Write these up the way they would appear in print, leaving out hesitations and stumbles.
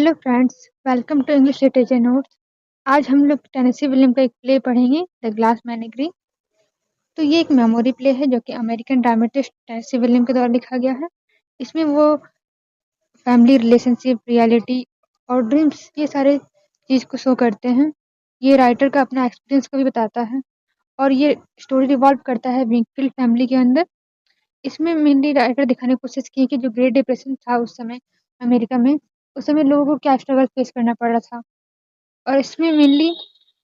Hello friends, welcome to English literature notes. आज हम लोग टेनेसी विलियम का एक प्ले पढ़ेंगे, द ग्लास मैन एग्री। तो ये एक मेमोरी प्ले है जो कि अमेरिकन ड्रामेटिस्ट टेनेसी विलियम के द्वारा लिखा गया है। इसमें वो फैमिली रिलेशनशिप, रियलिटी और ड्रीम्स ये सारे चीज़ को शो करते हैं। ये राइटर का अपना एक्सपीरियंस को भी बताता है और ये स्टोरी रिवॉल्व करता है विंकफील्ड फैमिली के अंदर। इसमें मेनली राइटर दिखाने की कोशिश की कि जो ग्रेट डिप्रेशन था उस समय अमेरिका में, उस समय लोगों को क्या स्ट्रगल फेस करना पड़ रहा था। और इसमें मेनली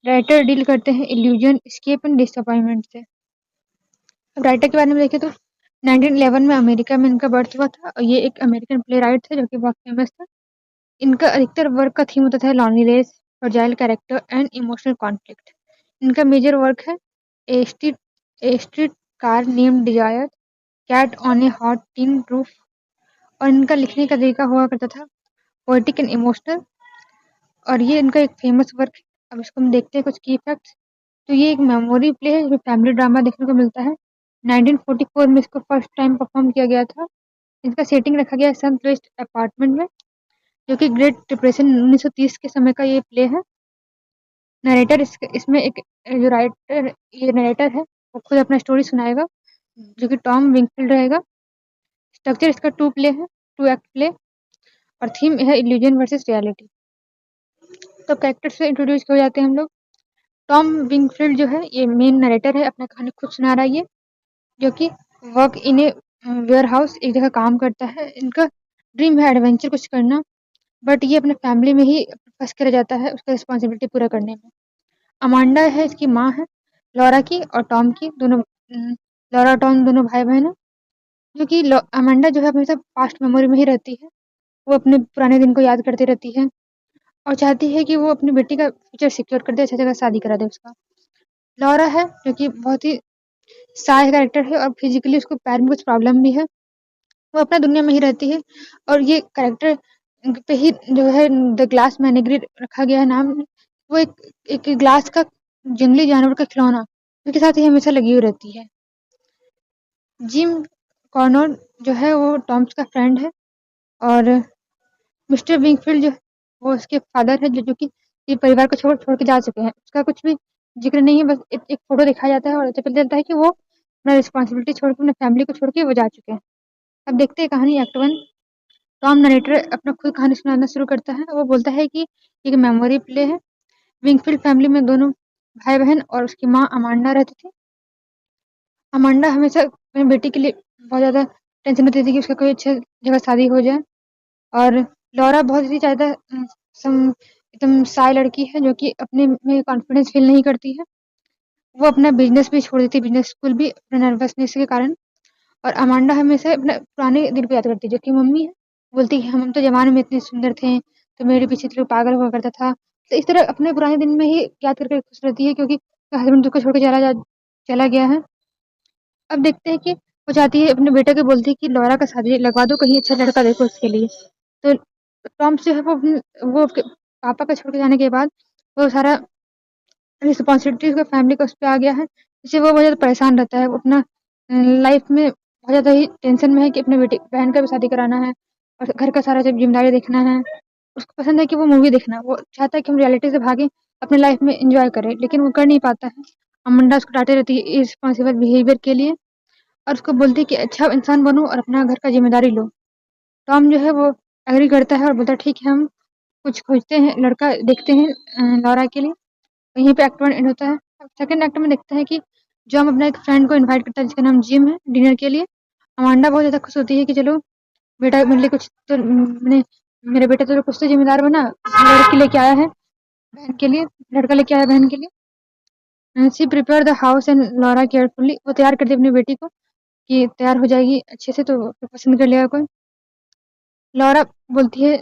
राइटर डील करते हैं इल्यूजन, एस्केप एंड डिसअपॉइंटमेंट से। अब राइटर के बारे में देखें तो 1911 में अमेरिका में इनका बर्थ हुआ था और ये एक अमेरिकन प्ले राइट थे जो कि बहुत फेमस था। इनका अधिकतर वर्क का थीम होता था loneliness, fragile character and emotional conflict. इनका मेजर वर्क है a street car named desire, cat on a hot tin roof. और इनका लिखने का तरीका हुआ करता था पोएटिक एंड इमोशनल। और ये इनका एक फेमस वर्क है। अब इसको हम देखते हैं कुछ की फैक्ट्स। तो ये एक मेमोरी प्ले है जो फैमिली ड्रामा देखने को मिलता है। 1944 में इसको फर्स्ट टाइम परफॉर्म किया गया था। इसका सेटिंग रखा गया है सनत वेस्ट अपार्टमेंट में, जो कि ग्रेट डिप्रेशन 1930 के समय का ये प्ले है। नरेटर इसमें एक जो राइटर ये नरेटर है वो खुद अपना स्टोरी सुनाएगा, जो कि टॉम विंकफील्ड रहेगा। स्ट्रक्चर इसका टू एक्ट प्ले और थीम है इल्यूजन वर्सेस रियलिटी। तो कैरेक्टर से इंट्रोड्यूस हो जाते हैं हम लोग। टॉम विंकफील्ड जो है ये मेन नरेटर है, अपना कहानी खुद सुना रहा है ये, जो कि work in a warehouse, एक जगह काम करता है। इनका ड्रीम है एडवेंचर कुछ करना, बट ये अपने फैमिली में ही फंस कर रह जाता है उसका रिस्पॉन्सिबिलिटी पूरा करने में। अमांडा है इसकी माँ है, लॉरा की और टॉम की, दोनों लॉरा और टॉम दोनों भाई बहन है। जो कि अमांडा जो है हमेशा पास्ट मेमोरी में ही रहती है। वो अपने पुराने दिन को याद करती रहती है और चाहती है कि वो अपनी बेटी का फ्यूचर सिक्योर कर दे, अच्छी जगह शादी करा दे उसका। लॉरा है जो कि बहुत ही शाय कैरेक्टर है और फिजिकली उसको पैर में कुछ प्रॉब्लम भी है। वो अपना दुनिया में ही रहती है और ये कैरेक्टर पे ही जो है द ग्लास मैनेगरी रखा गया है नाम। वो एक ग्लास का जंगली जानवर का खिलौना उसके साथ ही हमेशा लगी हुई रहती है। जिम कॉर्नर जो है वो टॉम्स का फ्रेंड है और मिस्टर विंकफील्ड जो है वो उसके फादर है, जो कि ये परिवार को छोड़ छोड़ के जा चुके हैं। उसका कुछ भी जिक्र नहीं है, बस एक फोटो दिखाया जाता है और पता चलता है कि वो अपना रिस्पॉन्सिबिलिटी छोड़ के अपने फैमिली को छोड़ के वो जा चुके हैं। अब देखते हैं कहानी एक्ट वन। टॉम नरेटर अपना खुद कहानी सुनाना शुरू करता है। वो बोलता है कि एक मेमोरी प्ले है। विंकफील्ड फैमिली में दोनों भाई बहन और उसकी माँ अमांडा रहती थी। अमांडा हमेशा अपनी बेटी के लिए बहुत ज़्यादा टेंशन होती थी कि उसका कोई अच्छी जगह शादी हो जाए। और लॉरा बहुत ही ज़्यादा एकदम शाय लड़की है जो कि अपने में कॉन्फिडेंस फील नहीं करती है। वो अपना बिजनेस भी छोड़ देती है, बिजनेस स्कूल भी अपने नर्वसनेस के कारण। और अमांडा हमेशा अपने पुराने दिन को याद करती है, जो कि मम्मी है। बोलती है हम तो जवानी में इतने सुंदर थे, तो मेरे पीछे तो लोग पागल हुआ करता था। तो इस तरह अपने पुराने दिन में ही याद करके खुश रहती है, क्योंकि हस्बैंड को छोड़ के चला गया है। अब देखते हैं कि वो चाहती है अपने बेटे को, बोलती है कि लॉरा का शादी लगवा दो, कहीं अच्छा लड़का देखो उसके लिए। तो टॉम जो है वो पापा का छोड़ के जाने के बाद वो सारा रिस्पॉन्सिबिलिटी उसका फैमिली का उस पर आ गया है, जिससे वो बहुत ज़्यादा परेशान रहता है। वो अपना लाइफ में बहुत ज़्यादा ही टेंशन में है कि अपने बेटी बहन का भी शादी कराना है और घर का सारा जब जिम्मेदारी देखना है। उसको पसंद है कि वो मूवी देखना, वो चाहता है कि हम रियलिटी से भागें, अपने लाइफ में इंजॉय करें, लेकिन वो कर नहीं पाता है। अमंडा उसको डांटे रहती है इररिस्पॉन्सिबल बिहेवियर के लिए और उसको बोलती है कि अच्छा इंसान बनो और अपना घर का जिम्मेदारी लो। टॉम जो है वो एग्री करता है और बोलता है ठीक है, हम कुछ खोजते हैं, लड़का देखते हैं लॉरा के लिए। वहीं पे एक्ट वन एंड होता है। सेकंड एक्ट में देखते हैं कि जॉन अपना एक फ्रेंड को इनवाइट करता है जिसका नाम जिम है, डिनर के लिए। अमांडा बहुत ज़्यादा खुश होती है कि चलो बेटा मेरे लिए कुछ तो मैंने मेरे बेटा तो कुछ तो जिम्मेदार बना, लड़की लेके आया है बहन के लिए, लड़का लेके आया बहन के लिए। She prepare the house and Laura carefully, वो तैयार करती है अपनी बेटी को कि तैयार हो जाएगी अच्छे से तो पसंद कर लेगा कोई। लॉरा बोलती है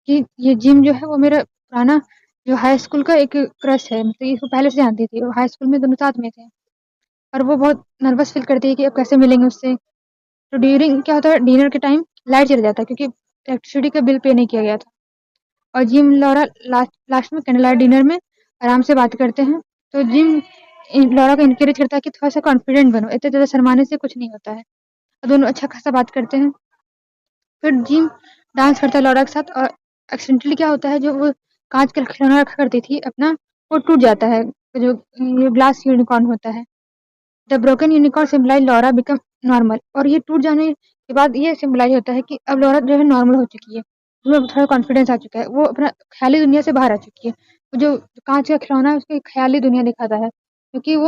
कि ये जिम जो है वो मेरा पुराना जो हाई स्कूल का एक क्रश है, मतलब इसको पहले से जानती थी, वो हाई स्कूल में दोनों साथ में थे। और वो बहुत नर्वस फील करती है कि अब कैसे मिलेंगे उससे। तो ड्यूरिंग क्या होता है, डिनर के टाइम लाइट चला जाता है क्योंकि इलेक्ट्रिसिटी का बिल पे नहीं किया गया था। और जिम लॉरा लास्ट लास्ट में कैंडल लाइट डिनर में आराम से बात करते हैं। तो जिम लॉरा को इनकरेज करता है कि थोड़ा सा कॉन्फिडेंट बनो, इतने ज़्यादा शर्माने से कुछ नहीं होता है। और दोनों अच्छा खासा बात करते हैं। फिर जिम डांस करता है लॉरा के साथ और एक्सीडेंटली क्या होता है, जो वो काँच का खिलौना रखा करती थी अपना, वो टूट जाता है, जो ये ग्लास यूनिकॉर्न होता है। The broken unicorn symbolise Laura become normal, और ये टूट जाने के बाद ये सिम्बलाइज़ होता है कि अब लौरा जो है नॉर्मल हो चुकी है। उसमें थोड़ा कॉन्फिडेंस आ चुका है, वो अपना ख़याली दुनिया से बाहर आ चुकी है। वो जो काँच का खिलौना है उसको एक ख़याली दुनिया दिखाता है, क्योंकि वो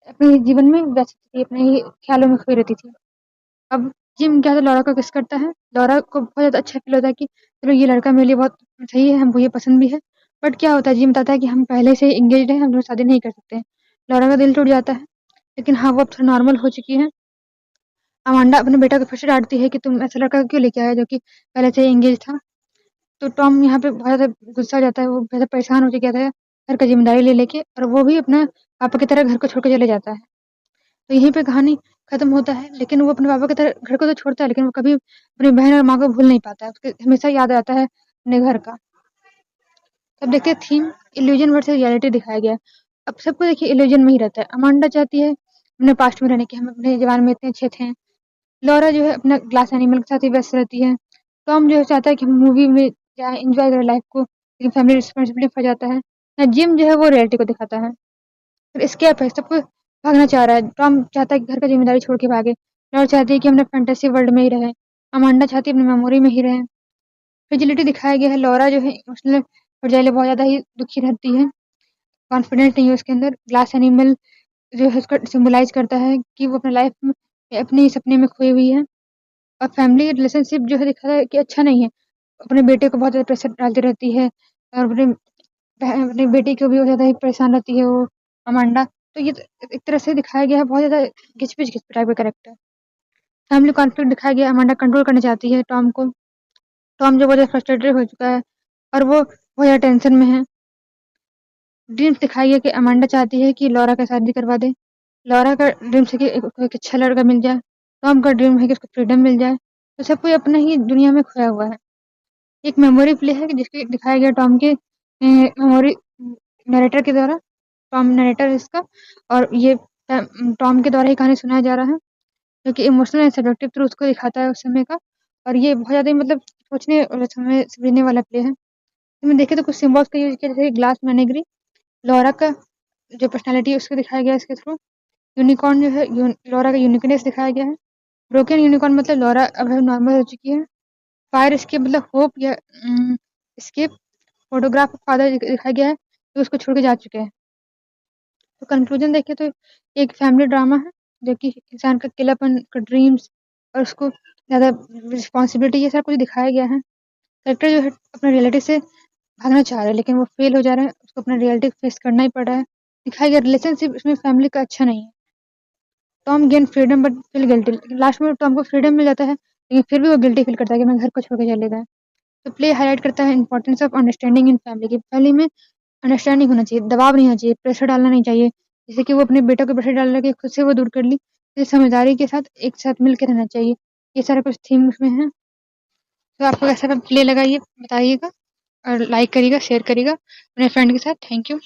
अपने जीवन में व्यस्त थी, अपने ही ख़्यालों में खोई रहती थी। अब जिम क्या होता है, लौरा को किस करता है, लौरा को बहुत ज़्यादा अच्छा फ़ील होता है कि चलो ये लड़का मेरे लिए बहुत सही है, हमको ये पसंद भी है। बट क्या होता है, जिम बताता है कि हम पहले से ही एंगेज्ड हैं, हम लोग शादी नहीं कर सकते हैं। लौरा का दिल टूट जाता है, लेकिन हाँ, वो अब थोड़ा नॉर्मल हो चुकी है। अमांडा अपने बेटा को फिर से डाँटती है कि तुम ऐसा लड़का क्यों लेके आए जो कि पहले से ही एंगेज था। तो टॉम यहाँ पे बहुत ज़्यादा गुस्सा हो जाता है, वो ज़्यादा परेशान हो गया था घर का ज़िम्मेदारी ले लेके, और वो भी अपना पापा की तरह घर को छोड़ के चले जाता है। तो यहीं पे कहानी खत्म होता है, लेकिन वो अपने पापा की तरह घर को तो छोड़ता है, लेकिन वो कभी अपनी बहन और माँ को भूल नहीं पाता है, उसके हमेशा याद आता है अपने घर का। अब देखिए थीम इल्यूजन वर्सेस रियलिटी दिखाया गया है। अब सबको देखिए इल्यूजन में ही रहता है। अमांडा चाहती है अपने पास्ट में रहने की, हम अपने जवान में इतने अच्छे थे। लॉरा जो है अपना ग्लास एनिमल के साथ ही व्यस्त रहती है। टॉम जो है चाहता है कि हम मूवी में जाएँ, एन्जॉय करें लाइफ को, लेकिन फैमिली रिस्पॉन्सिबिलिटी फँस जाता है। जिम जो है वो रियलिटी को दिखाता है। फिर एस्केप है, सबको भागना चाह रहा है। टॉम चाहता है कि घर का ज़िम्मेदारी छोड़ के भागे। लॉरा चाहती है कि हम अपने फैंटेसी वर्ल्ड में ही रहें। अमांडा चाहती है अपनी मेमोरी में ही रहें। फ्रेजिलिटी दिखाया गया है, लॉरा जो है इमोशनल फ्रेजाइल है, बहुत ज़्यादा ही दुखी रहती है, कॉन्फिडेंस नहीं है उसके अंदर। ग्लास एनिमल जो है उसको सिम्बलाइज़ करता है कि वो अपने लाइफ में अपने ही सपने में खोई हुई है। और फैमिली रिलेशनशिप जो है दिखाया है कि अच्छा नहीं है। अपने बेटे को बहुत ज़्यादा प्रेशर डालती रहती है, और अपनी बेटी को भी बहुत ज़्यादा ही परेशान रहती है वो अमांडा। तो ये तो एक तरह से दिखाया गया है बहुत ज़्यादा घिच-पिच टाइप का कैरेक्टर। फैमिली कॉन्फ्लिक्ट दिखाया गया है, अमांडा कंट्रोल करना चाहती है टॉम को। टॉम जो बहुत ज़्यादा फ्रस्ट्रेटेड हो चुका है, और वो बहुत ज़्यादा टेंशन में है। ड्रीम्स दिखाई गया कि अमांडा चाहती है कि लॉरा का शादी करवा दे। लॉरा का ड्रीम्स है कि उसको एक अच्छा लड़का मिल जाए। टॉम का ड्रीम है कि उसको फ्रीडम मिल जाए। तो सब कोई अपने ही दुनिया में खोया हुआ है। एक मेमोरी प्ले है कि जिसके दिखाया गया टॉम के मेमोरी नरेटर के द्वारा। टॉम नरेटर इसका, और ये टॉम के द्वारा ही कहानी सुनाया जा रहा है, जो कि इमोशनल एंड सब्जेक्टिव ट्रूथ को दिखाता है उस समय का। और ये बहुत ज़्यादा ही मतलब सोचने और समझने वाला प्ले है। इसमें देखें तो कुछ सिम्बल्स का यूज़ किया, जैसे ग्लास मैनेगरी, लॉरा का जो पर्सनैलिटी है उसको दिखाया गया है इसके थ्रू। यूनिकॉर्न जो है लॉरा का यूनिकनेस दिखाया गया है। ब्रोकन यूनिकॉर्न मतलब लॉरा अब नॉर्मल हो चुकी है। फायर एस्केप मतलब होप या एस्केप। फोटोग्राफ ऑफ फादर दिखाया गया है, जो उसको छोड़ के जा चुके हैं। तो कंक्लूजन देखें तो एक फैमिली ड्रामा है, जो कि इंसान का अकेलापन, का ड्रीम्स, और उसको ज़्यादा रिस्पॉन्सिबिलिटी ये सब कुछ दिखाया गया है। कैरेक्टर जो है अपने रियलिटी से भागना चाह रहा है, लेकिन वो फेल हो जा रहा है, उसको अपना रियलिटी फेस करना ही पड़ रहा है। दिखाया गया रिलेशनशिप इसमें फैमिली का अच्छा नहीं है। Tom gain freedom but feel guilty, लेकिन लास्ट में टॉम को फ्रीडम मिल जाता है, लेकिन फिर भी वो गिल्टी फील करता है कि मैं घर को छोड़ के चले गए। तो प्ले हाईलाइट करता है importance of understanding in family की। फैमिली में अंडरस्टैंडिंग होना चाहिए, दबाव नहीं होना चाहिए, प्रेशर डालना नहीं चाहिए। जैसे कि वो अपने बेटे को प्रेशर डाल के खुद से वो दूर कर ली, तो समझदारी के साथ एक साथ मिल के रहना चाहिए। ये सारा कुछ थीम उसमें है। तो आपको कैसा प्ले लगा ये बताइएगा, और लाइक करिएगा, शेयर करिएगा अपने फ्रेंड के साथ। Thank you.